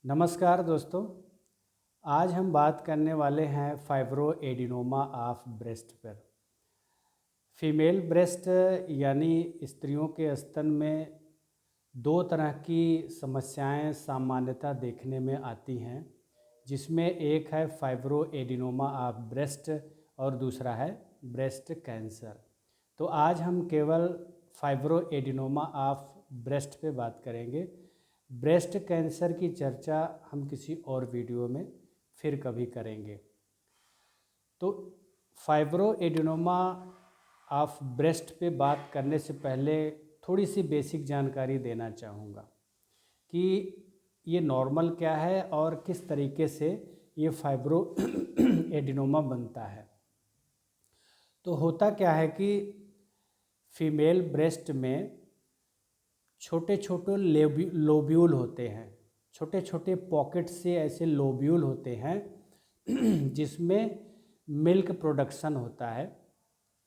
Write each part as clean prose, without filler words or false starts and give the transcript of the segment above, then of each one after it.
नमस्कार दोस्तों। आज हम बात करने वाले हैं फाइब्रोएडिनोमा ऑफ ब्रेस्ट पर। फीमेल ब्रेस्ट यानी स्त्रियों के स्तन में दो तरह की समस्याएं सामान्यतः देखने में आती हैं, जिसमें एक है फाइब्रोएडिनोमा ऑफ ब्रेस्ट और दूसरा है ब्रेस्ट कैंसर। तो आज हम केवल फाइब्रोएडिनोमा ऑफ ब्रेस्ट पे बात करेंगे। ब्रेस्ट कैंसर की चर्चा हम किसी और वीडियो में फिर कभी करेंगे। तो फाइब्रोएडिनोमा ऑफ ब्रेस्ट पे बात करने से पहले थोड़ी सी बेसिक जानकारी देना चाहूँगा कि ये नॉर्मल क्या है और किस तरीके से ये फाइब्रोएडिनोमा बनता है। तो होता क्या है कि फीमेल ब्रेस्ट में छोटे छोटे लोब्यूल होते हैं, छोटे छोटे पॉकेट से ऐसे लोब्यूल होते हैं जिसमें मिल्क प्रोडक्शन होता है,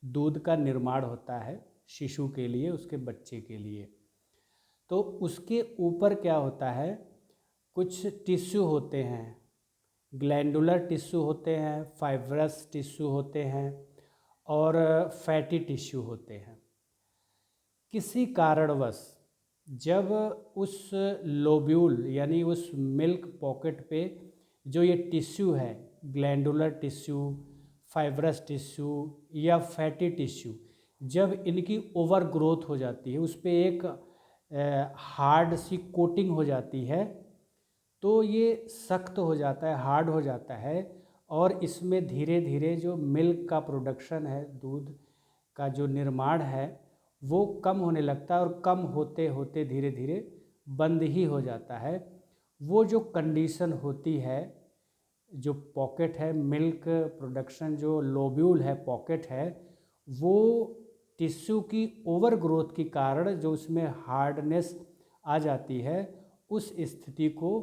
दूध का निर्माण होता है शिशु के लिए, उसके बच्चे के लिए। तो उसके ऊपर क्या होता है, कुछ टिश्यू होते हैं, ग्लैंडुलर टिश्यू होते हैं, फाइब्रस टिश्यू होते हैं और फैटी टिश्यू होते हैं। किसी कारणवश जब उस लोब्यूल यानी उस मिल्क पॉकेट पे जो ये टिश्यू है, ग्लैंडुलर टिश्यू, फाइब्रस टिश्यू या फैटी टिश्यू, जब इनकी ओवर ग्रोथ हो जाती है, उस पर एक हार्ड सी कोटिंग हो जाती है, तो ये सख्त हो जाता है, हार्ड हो जाता है और इसमें धीरे धीरे जो मिल्क का प्रोडक्शन है, दूध का जो निर्माण है, वो कम होने लगता है और कम होते होते धीरे धीरे बंद ही हो जाता है। वो जो कंडीशन होती है, जो पॉकेट है, मिल्क प्रोडक्शन जो लोब्यूल है, पॉकेट है, वो टिश्यू की ओवर ग्रोथ के कारण जो उसमें हार्डनेस आ जाती है, उस स्थिति को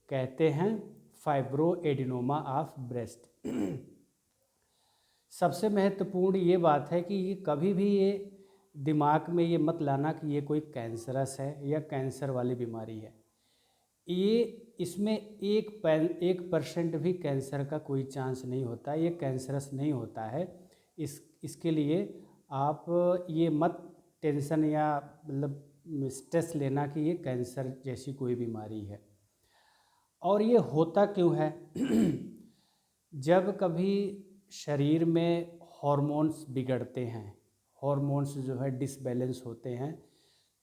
कहते हैं फाइब्रोएडिनोमा ऑफ ब्रेस्ट। सबसे महत्वपूर्ण ये बात है कि ये कभी भी ये दिमाग में ये मत लाना कि ये कोई कैंसरस है या कैंसर वाली बीमारी है। ये इसमें 1% भी कैंसर का कोई चांस नहीं होता, ये कैंसरस नहीं होता है। इसके लिए आप ये मत टेंशन या मतलब स्ट्रेस लेना कि ये कैंसर जैसी कोई बीमारी है। और ये होता क्यों है जब कभी शरीर में हॉर्मोन्स बिगड़ते हैं, हॉर्मोन्स जो है डिसबैलेंस होते हैं,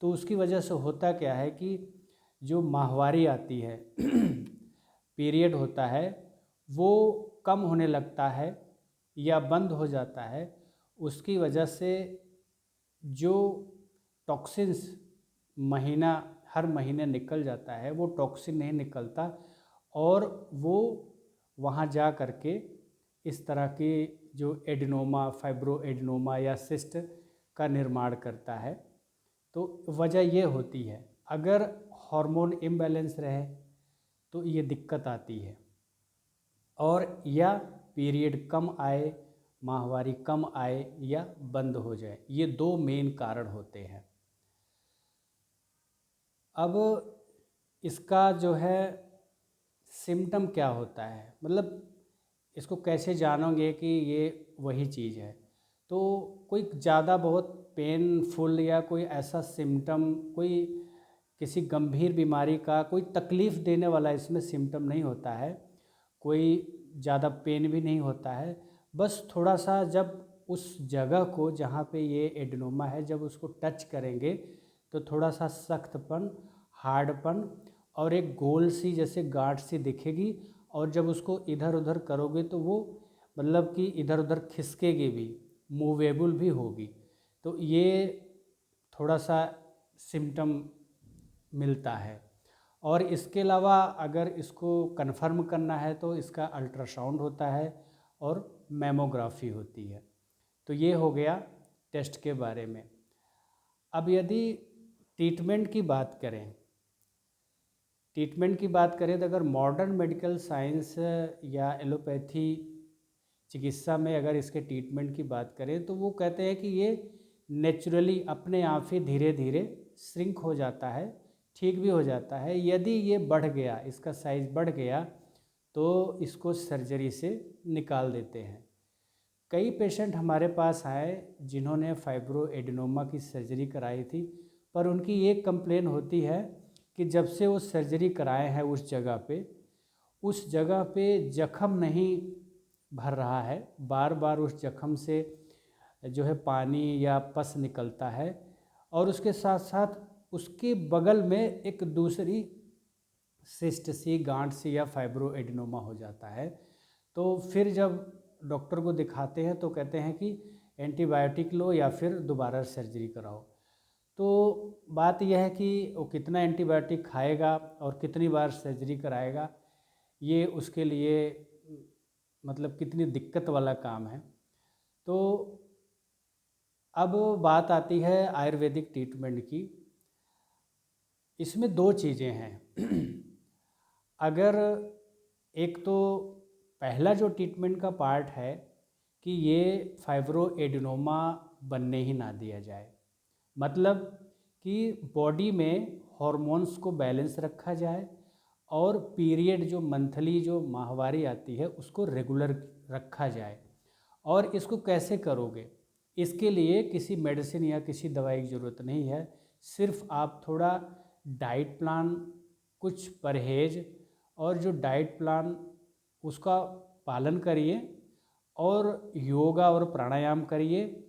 तो उसकी वजह से होता क्या है कि जो माहवारी आती है पीरियड होता है, वो कम होने लगता है या बंद हो जाता है। उसकी वजह से जो टॉक्सिन्स हर महीने निकल जाता है, वो टॉक्सिन नहीं निकलता और वो वहाँ जा करके इस तरह की जो एडिनोमा, फाइब्रोएडिनोमा या सिस्ट का निर्माण करता है। तो वजह ये होती है, अगर हार्मोन इम्बैलेंस रहे तो ये दिक्कत आती है, और या पीरियड कम आए, माहवारी कम आए या बंद हो जाए, ये दो मेन कारण होते हैं। अब इसका जो है सिम्टम क्या होता है, मतलब इसको कैसे जानोगे कि ये वही चीज़ है। तो कोई ज़्यादा बहुत पेनफुल या कोई ऐसा सिम्टम, कोई किसी गंभीर बीमारी का कोई तकलीफ़ देने वाला इसमें सिम्टम नहीं होता है, कोई ज़्यादा पेन भी नहीं होता है। बस थोड़ा सा जब उस जगह को जहाँ पे ये एडिनोमा है, जब उसको टच करेंगे तो थोड़ा सा सख्तपन, हार्डपन और एक गोल सी जैसे गांठ सी दिखेगी, और जब उसको इधर उधर करोगे तो वो मतलब कि इधर उधर खिसकेगी भी, मूवेबल भी होगी। तो ये थोड़ा सा सिम्टम मिलता है। और इसके अलावा अगर इसको कंफर्म करना है तो इसका अल्ट्रासाउंड होता है और मैमोग्राफी होती है। तो ये हो गया टेस्ट के बारे में। अब यदि ट्रीटमेंट की बात करें, तो अगर मॉडर्न मेडिकल साइंस या एलोपैथी चिकित्सा में अगर इसके ट्रीटमेंट की बात करें, तो वो कहते हैं कि ये नेचुरली अपने आप ही धीरे धीरे श्रिंक हो जाता है, ठीक भी हो जाता है। यदि ये बढ़ गया, इसका साइज़ बढ़ गया, तो इसको सर्जरी से निकाल देते हैं। कई पेशेंट हमारे पास आए जिन्होंने फाइब्रो एडिनोमा की सर्जरी कराई थी, पर उनकी एक कंप्लेन होती है कि जब से वो सर्जरी कराए हैं उस जगह पे जख्म नहीं भर रहा है, बार बार उस जख्म से जो है पानी या पस निकलता है, और उसके साथ साथ उसके बगल में एक दूसरी सिस्ट सी, गांठ सी या फाइब्रो एडिनोमा हो जाता है। तो फिर जब डॉक्टर को दिखाते हैं तो कहते हैं कि एंटीबायोटिक लो या फिर दोबारा सर्जरी कराओ। तो बात यह है कि वो कितना एंटीबायोटिक खाएगा और कितनी बार सर्जरी कराएगा, ये उसके लिए मतलब कितनी दिक्कत वाला काम है। तो अब बात आती है आयुर्वेदिक ट्रीटमेंट की। इसमें दो चीज़ें हैं। अगर एक तो पहला जो ट्रीटमेंट का पार्ट है कि ये फाइब्रो एडिनोमा बनने ही ना दिया जाए, मतलब कि बॉडी में हॉर्मोन्स को बैलेंस रखा जाए और पीरियड जो मंथली जो माहवारी आती है उसको रेगुलर रखा जाए। और इसको कैसे करोगे, इसके लिए किसी मेडिसिन या किसी दवाई की ज़रूरत नहीं है। सिर्फ आप थोड़ा डाइट प्लान, कुछ परहेज और जो डाइट प्लान उसका पालन करिए, और योगा और प्राणायाम करिए,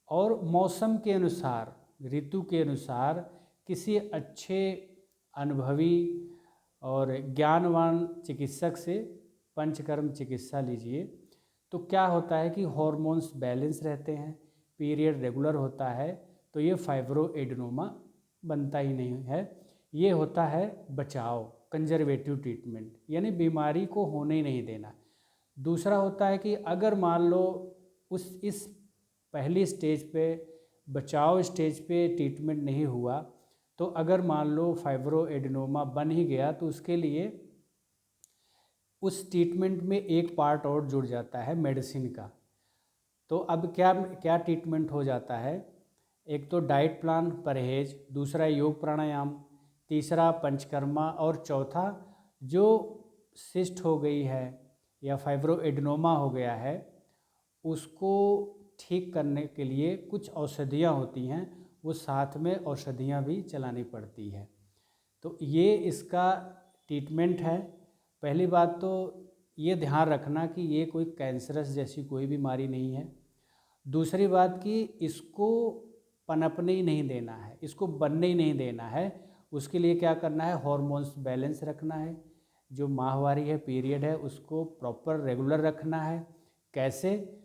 और मौसम के अनुसार, ऋतु के अनुसार किसी अच्छे अनुभवी और ज्ञानवान चिकित्सक से पंचकर्म चिकित्सा लीजिए। तो क्या होता है कि हॉर्मोन्स बैलेंस रहते हैं, पीरियड रेगुलर होता है, तो ये फाइब्रो एडिनोमा बनता ही नहीं है। ये होता है बचाव, कंजर्वेटिव ट्रीटमेंट, यानी बीमारी को होने ही नहीं देना। दूसरा होता है कि अगर मान लो इस पहली स्टेज पे, बचाव स्टेज पे ट्रीटमेंट नहीं हुआ, तो अगर मान लो फाइब्रो एडिनोमा बन ही गया, तो उसके लिए उस ट्रीटमेंट में एक पार्ट और जुड़ जाता है मेडिसिन का। तो अब क्या क्या ट्रीटमेंट हो जाता है, एक तो डाइट प्लान परहेज, दूसरा योग प्राणायाम, तीसरा पंचकर्मा, और चौथा जो सिस्ट हो गई है या फाइब्रो एडिनोमा हो गया है उसको ठीक करने के लिए कुछ औषधियाँ होती हैं, वो साथ में औषधियाँ भी चलानी पड़ती है। तो ये इसका ट्रीटमेंट है। पहली बात तो ये ध्यान रखना कि ये कोई कैंसरस जैसी कोई बीमारी नहीं है। दूसरी बात कि इसको पनपने ही नहीं देना है, इसको बनने ही नहीं देना है। उसके लिए क्या करना है, हार्मोन्स बैलेंस रखना है, जो माहवारी है, पीरियड है, उसको प्रॉपर रेगुलर रखना है। कैसे?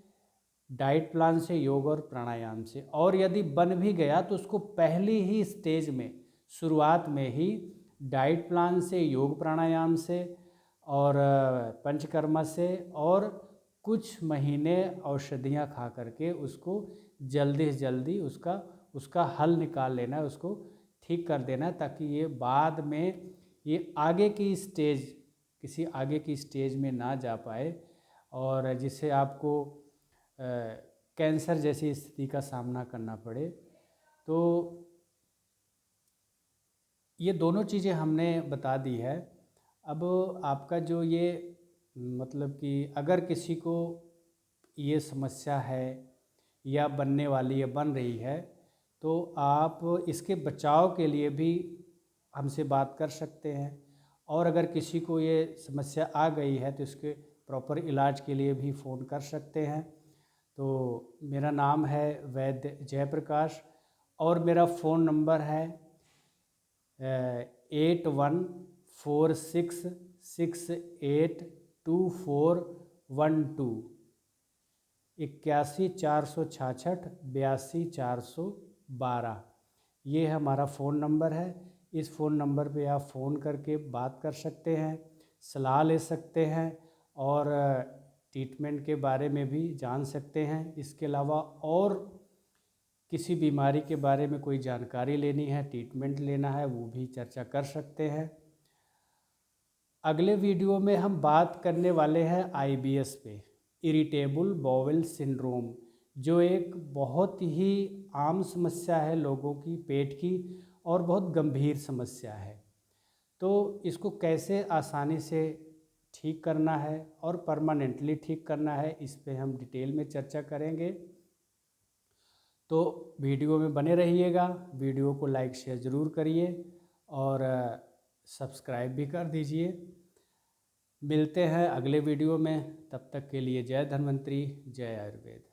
डाइट प्लान से, योग और प्राणायाम से। और यदि बन भी गया तो उसको पहली ही स्टेज में, शुरुआत में ही डाइट प्लान से, योग प्राणायाम से और पंचकर्मा से और कुछ महीने औषधियाँ खा करके उसको जल्दी से जल्दी उसका हल निकाल लेना है, उसको ठीक कर देना है, ताकि ये बाद में ये आगे की स्टेज, किसी आगे की स्टेज में ना जा पाए और जिससे आपको कैंसर जैसी स्थिति का सामना करना पड़े। तो ये दोनों चीज़ें हमने बता दी है। अब आपका जो ये मतलब कि अगर किसी को ये समस्या है या बनने वाली है, बन रही है, तो आप इसके बचाव के लिए भी हमसे बात कर सकते हैं। और अगर किसी को ये समस्या आ गई है तो इसके प्रॉपर इलाज के लिए भी फ़ोन कर सकते हैं। तो मेरा नाम है वैद्य जयप्रकाश और मेरा फ़ोन नंबर है 8146682412, 814668822412। ये हमारा फ़ोन नंबर है। इस फ़ोन नंबर पे आप फ़ोन करके बात कर सकते हैं, सलाह ले सकते हैं और ट्रीटमेंट के बारे में भी जान सकते हैं। इसके अलावा और किसी बीमारी के बारे में कोई जानकारी लेनी है, ट्रीटमेंट लेना है, वो भी चर्चा कर सकते हैं। अगले वीडियो में हम बात करने वाले हैं IBS पे, इरिटेबल बाउल सिंड्रोम, जो एक बहुत ही आम समस्या है लोगों की पेट की, और बहुत गंभीर समस्या है। तो इसको कैसे आसानी से ठीक करना है और परमानेंटली ठीक करना है, इस पे हम डिटेल में चर्चा करेंगे। तो वीडियो में बने रहिएगा, वीडियो को लाइक शेयर ज़रूर करिए और सब्सक्राइब भी कर दीजिए। मिलते हैं अगले वीडियो में, तब तक के लिए जय धन्वंतरी, जय आयुर्वेद।